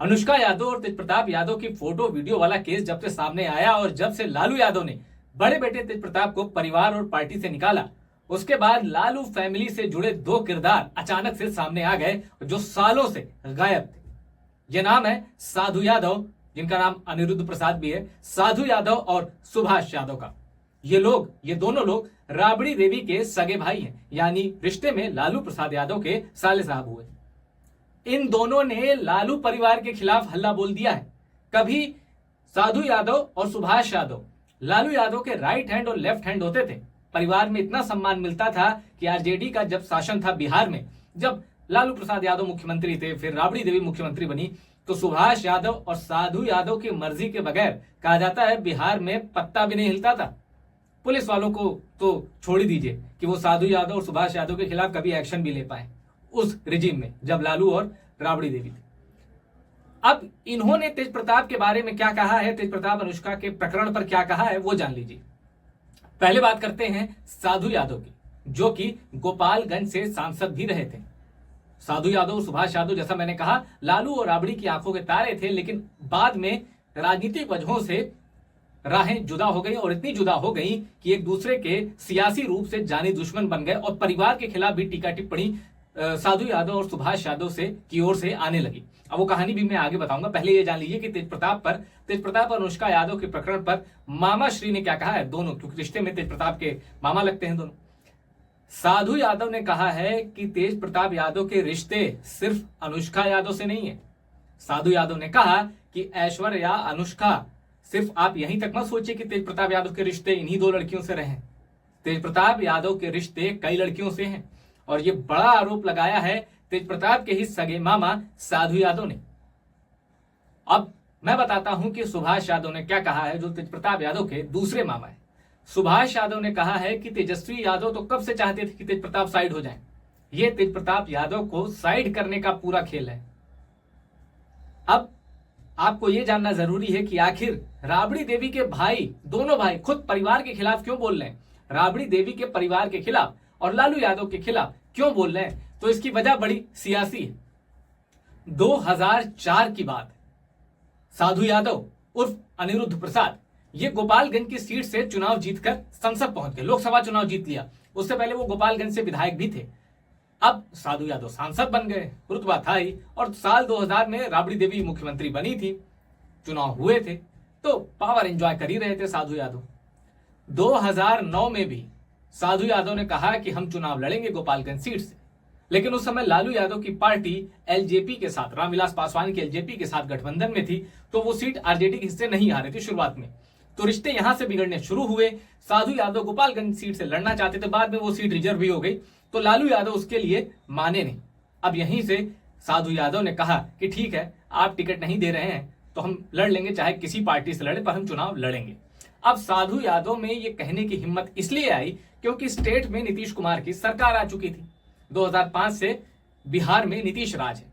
अनुष्का यादव और तेज प्रताप यादव की photo video वाला केस जब से सामने आया और जब से लालू यादव ने बड़े बेटे तेज प्रताप को परिवार और पार्टी से निकाला, उसके बाद लालू फैमिली से जुड़े दो किरदार अचानक से सामने आ गए जो सालों से गायब थे। ये नाम है साधु यादव, जिनका नाम अनिरुद्ध प्रसाद भी है, साधु यादव और सुभाष यादव का। ये दोनों लोग राबड़ी देवी के सगे भाई हैं, यानी रिश्ते में लालू प्रसाद यादव के साले साहब हुए। इन दोनों ने लालू परिवार के खिलाफ हल्ला बोल दिया है। कभी साधु यादव और सुभाष यादव लालू यादव के राइट हैंड और लेफ्ट हैंड होते थे। परिवार में इतना सम्मान मिलता था कि आरजेडी का जब शासन था बिहार में, जब लालू प्रसाद यादव मुख्यमंत्री थे, फिर राबड़ी देवी मुख्यमंत्री बनी, तो सुभाष यादव और साधु यादव की मर्जी के बगैर कहा जाता है बिहार में पत्ता भी नहीं हिलता था। पुलिस वालों को तो छोड़ ही दीजिए कि वो साधु यादव और सुभाष यादव के खिलाफ कभी एक्शन भी ले पाए उस रिजीम में, जब लालू और राबड़ी देवी थे। अब इन्होंने तेज प्रताप के बारे में क्या कहा है, तेज प्रताप अनुष्का के प्रकरण पर क्या कहा है, वो जान लीजिए। पहले बात करते हैं साधु यादव की, जो कि गोपालगंज से सांसद भी रहे थे। साधु यादव और सुभाष यादव, जैसा मैंने कहा, लालू और राबड़ी की आंखों के तारे थे, लेकिन बाद में राजनीतिक वजहों से राहें जुदा हो गई और इतनी जुदा हो गई कि एक दूसरे के सियासी रूप से जानी दुश्मन बन गए और परिवार के खिलाफ भी टीका टिप्पणी साधु यादव और सुभाष यादव से की ओर से आने लगी। अब वो कहानी भी मैं आगे बताऊंगा। पहले ये जान लीजिए कि तेज प्रताप और अनुष्का यादव के प्रकरण पर मामा श्री ने क्या कहा है, दोनों, क्योंकि रिश्ते में तेज प्रताप के मामा लगते हैं दोनों। साधु यादव ने कहा है कि तेज प्रताप यादव के रिश्ते सिर्फ अनुष्का यादव से नहीं है। साधु यादव ने कहा कि ऐश्वर्या अनुष्का, सिर्फ आप यहीं तक मत सोचिए कि तेज प्रताप यादव के रिश्ते इन्हीं दो लड़कियों से रहे। तेज प्रताप यादव के रिश्ते कई लड़कियों से हैं और ये बड़ा आरोप लगाया है तेज प्रताप के ही सगे मामा साधु यादव ने। अब मैं बताता हूं कि सुभाष यादव ने क्या कहा है, जो तेज प्रताप यादव के दूसरे मामा है। सुभाष यादव ने कहा है कि तेजस्वी यादव तो कब से चाहते थे कि तेज प्रताप साइड हो जाएं। ये तेज प्रताप यादव को साइड करने का पूरा खेल है। अब आपको यह जानना जरूरी है कि आखिर राबड़ी देवी के भाई, दोनों भाई खुद परिवार के खिलाफ क्यों बोल रहे हैं, राबड़ी देवी के परिवार के खिलाफ और लालू यादव के खिलाफ क्यों बोल रहे हैं। तो इसकी वजह बड़ी सियासी है। 2004 की बात, साधु यादव उर्फ अनिरुद्ध प्रसाद, ये गोपालगंज की सीट से चुनाव जीतकर संसद पहुंच गए, लोकसभा चुनाव जीत लिया। उससे पहले वो गोपालगंज से विधायक भी थे। अब साधु यादव सांसद बन गए, रुतबा था ही, और साल 2000 में राबड़ी देवी मुख्यमंत्री बनी थी, चुनाव हुए थे, तो पावर एंजॉय कर ही रहे थे साधु यादव। 2009 में भी साधु यादव ने कहा कि हम चुनाव लड़ेंगे गोपालगंज सीट से, लेकिन उस समय लालू यादव की पार्टी एलजेपी के साथ, रामविलास पासवान की एलजेपी के साथ गठबंधन में थी, तो वो सीट आरजेडी के हिस्से नहीं आ रही थी शुरुआत में। तो रिश्ते यहां से बिगड़ने शुरू हुए। साधु यादव गोपालगंज सीट से लड़ना चाहते थे, बाद में वो सीट रिजर्व भी हो गई, तो लालू यादव उसके लिए माने नहीं। अब यहीं से साधु यादव ने कहा कि ठीक है, आप टिकट नहीं दे रहे हैं तो हम लड़ लेंगे, चाहे किसी पार्टी से लड़े, पर हम चुनाव लड़ेंगे। अब साधु यादव में ये कहने की हिम्मत इसलिए आई क्योंकि स्टेट में नीतीश कुमार की सरकार आ चुकी थी। 2005 से बिहार में नीतीश राज है।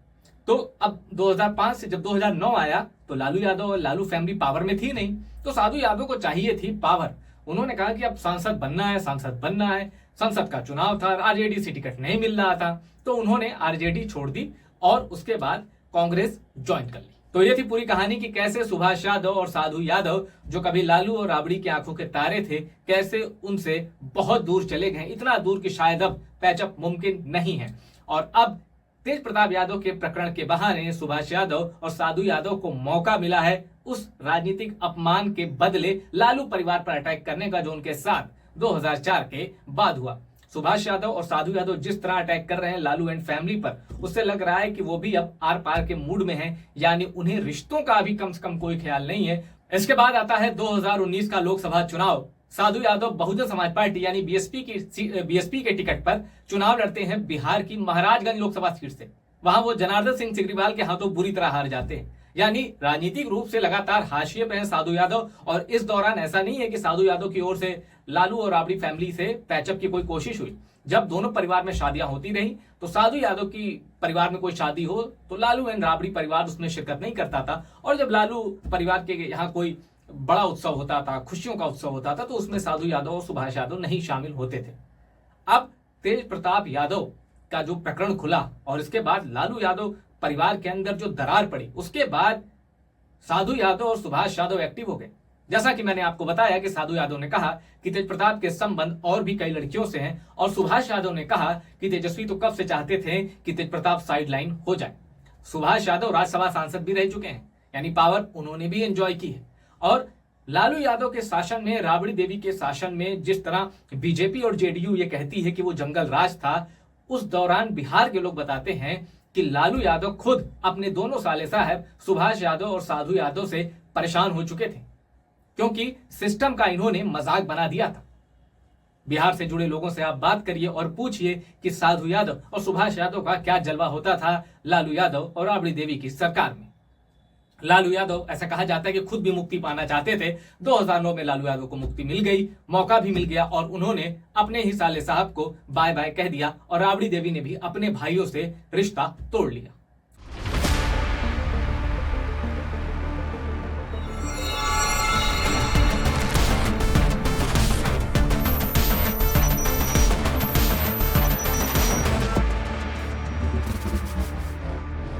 तो अब 2005 से जब 2009 आया तो लालू यादव और लालू फैमिली पावर में थी नहीं, तो साधु यादव को चाहिए थी पावर। उन्होंने कहा कि अब सांसद बनना है, सांसद बनना है। संसद का चुनाव था, आरजेडी से टिकट नहीं मिल रहा था, तो उन्होंने आरजेडी छोड़ दी और उसके बाद कांग्रेस ज्वाइन कर ली। तो ये थी पूरी कहानी कि कैसे सुभाष यादव और साधु यादव, जो कभी लालू और राबड़ी की आंखों के तारे थे, कैसे उनसे बहुत दूर चले गए, इतना दूर कि शायद अब पैचअप मुमकिन नहीं है। और अब तेज प्रताप यादव के प्रकरण के बहाने सुभाष यादव और साधु यादव को मौका मिला है उस राजनीतिक अपमान के बदले लालू परिवार पर अटैक करने का, जो उनके साथ 2004 के बाद हुआ। सुभाष यादव और साधु यादव जिस तरह अटैक कर रहे हैं लालू एंड फैमिली पर, उससे लग रहा है कि वो भी अब आर पार के मूड में हैं, यानी उन्हें रिश्तों का भी कम से कम कोई ख्याल नहीं है। इसके बाद आता है 2019 का लोकसभा चुनाव। साधु यादव बहुजन समाज पार्टी यानी बीएसपी के टिकट पर चुनाव लड़ते हैं बिहार की महाराजगंज लोकसभा सीट से। वहां वो जनार्दन सिंह सिग्रीवाल के हाथों बुरी तरह हार जाते हैं, यानी राजनीतिक रूप से लगातार हाशिए पे है साधु यादव। और इस दौरान ऐसा नहीं है कि साधु यादव की ओर से लालू और राबड़ी फैमिली से पैचअप की कोई कोशिश हुई। जब दोनों परिवार में शादियां होती रही, तो साधु यादव की परिवार में कोई शादी हो तो लालू एंड राबड़ी परिवार उसमें शिरकत नहीं करता था, और जब लालू परिवार के यहाँ कोई बड़ा उत्सव होता था, खुशियों का उत्सव होता था, तो उसमें साधु यादव और सुभाष यादव नहीं शामिल होते थे। अब तेज प्रताप यादव का जो प्रकरण खुला और इसके बाद लालू यादव परिवार के अंदर जो दरार पड़ी, उसके बाद साधु यादव और सुभाष यादव एक्टिव हो गए। जैसा कि मैंने आपको बताया कि साधु यादव ने कहा कि तेज प्रताप के संबंध और भी कई लड़कियों से हैं, और सुभाष यादव ने कहा कि तेजस्वी तो कब से चाहते थे कि तेज प्रताप साइडलाइन हो जाए। सुभाष यादव राज्यसभा सांसद भी रह चुके हैं, यानी पावर उन्होंने भी एंजॉय की है। और लालू यादव के शासन में, राबड़ी देवी के शासन में जिस तरह बीजेपी और जेडीयू ये कहती है कि वो जंगल राज था, उस दौरान बिहार के लोग बताते हैं कि लालू यादव खुद अपने दोनों साले साहब सुभाष यादव और साधु यादव से परेशान हो चुके थे, क्योंकि सिस्टम का इन्होंने मजाक बना दिया था। बिहार से जुड़े लोगों से आप बात करिए और पूछिए कि साधु यादव और सुभाष यादव का क्या जलवा होता था लालू यादव और राबड़ी देवी की सरकार में। लालू यादव, ऐसा कहा जाता है कि खुद भी मुक्ति पाना चाहते थे। 2009 में लालू यादव को मुक्ति मिल गई, मौका भी मिल गया, और उन्होंने अपने ही साले साहब को बाय बाय कह दिया, और राबड़ी देवी ने भी अपने भाइयों से रिश्ता तोड़ लिया।